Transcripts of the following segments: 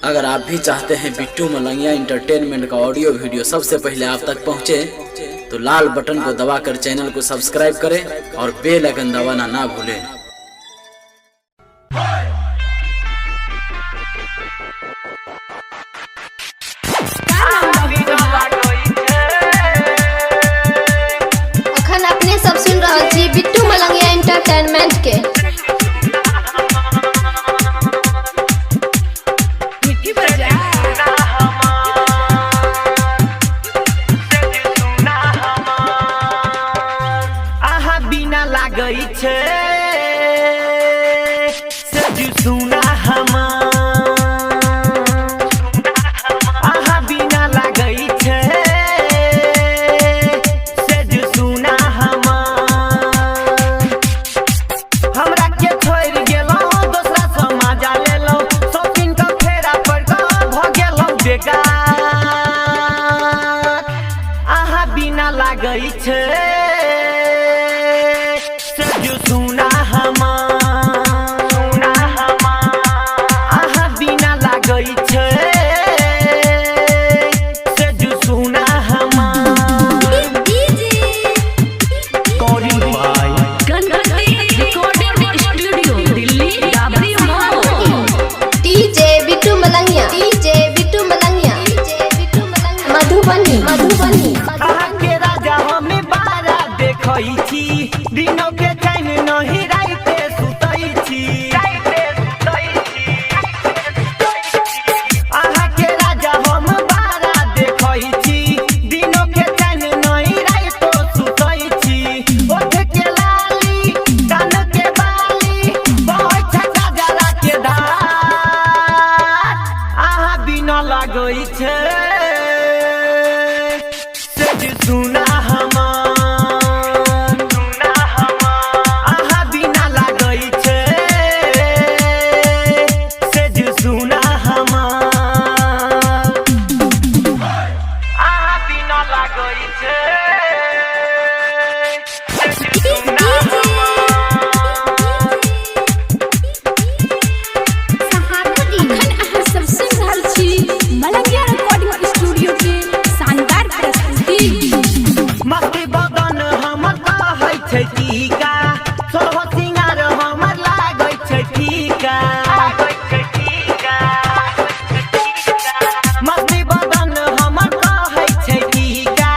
अगर आप भी चाहते हैं बिट्टू मलंगिया इंटरटेनमेंट का ऑडियो वीडियो सबसे पहले आप तक पहुंचे, तो लाल बटन को दबाकर चैनल को सब्सक्राइब करें और बेल आइकन दबाना ना भूलें। अखन अपने सब सुन रहा छी बिट्टू मलंगिया इंटरटेनमेंट के। लागई छे सजू सुना हमार, आहा बिना लागई छे सजू सुना हमार। हमरा के छोड़ गेलो दूसरा समाज लेलो, शौकीन का फेरा पर भ गेलो बेकार। आहा बिना लागई छे सजू सुना हमार, आहा बिना लागई छे सजू सुना हमार। Calling by recording studio Delhi Dabri DJ Bittu Malangiya, DJ Bittu Malangiya, Madhubani Madhubani. आहा के राजा हमें बारा देखई छी, दिनों के चैन नहीं राइते सुतई छी। आहा के राजा हम बारा देखई छी, दिनों के चैन नहीं राइतो सुतई छी। ओठ के लाली कान के बाली बहुत छका जरा के धार, आहा बिना लागई छे सज सुना हमार, आहा बिना लागई छे सज सुना हमार, आहा बिना लागई छे सज सुना सब सुन रहल छी मलंगिया रिकॉर्डिंग स्टूडियो के शानदार प्रस्तुति। मस्ती बदन हमर कहै छै टीका, सोलह सिंगार हमर लागै छै फीका। मस्ती बदन हमर कहै छै टीका,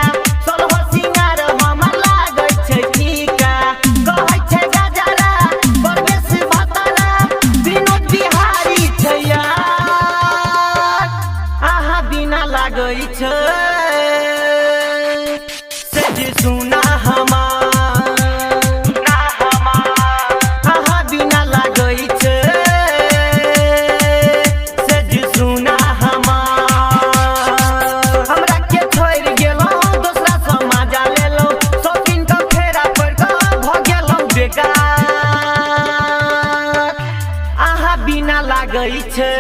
सोलह सिंगार हमर लागै छै फीका। कहै छै गजरा परवेश भतरा विनोद बिहारी छै यार, आहा बिना लागै छै सज सुना हमार, आहा बिना लागई छे सज सुना हमार। हमरा के छोड़ गेलो दूसरा समाज लेलो, शौकीन का फेरा पर भ गेलो बेकार। आहा बिना लागई छे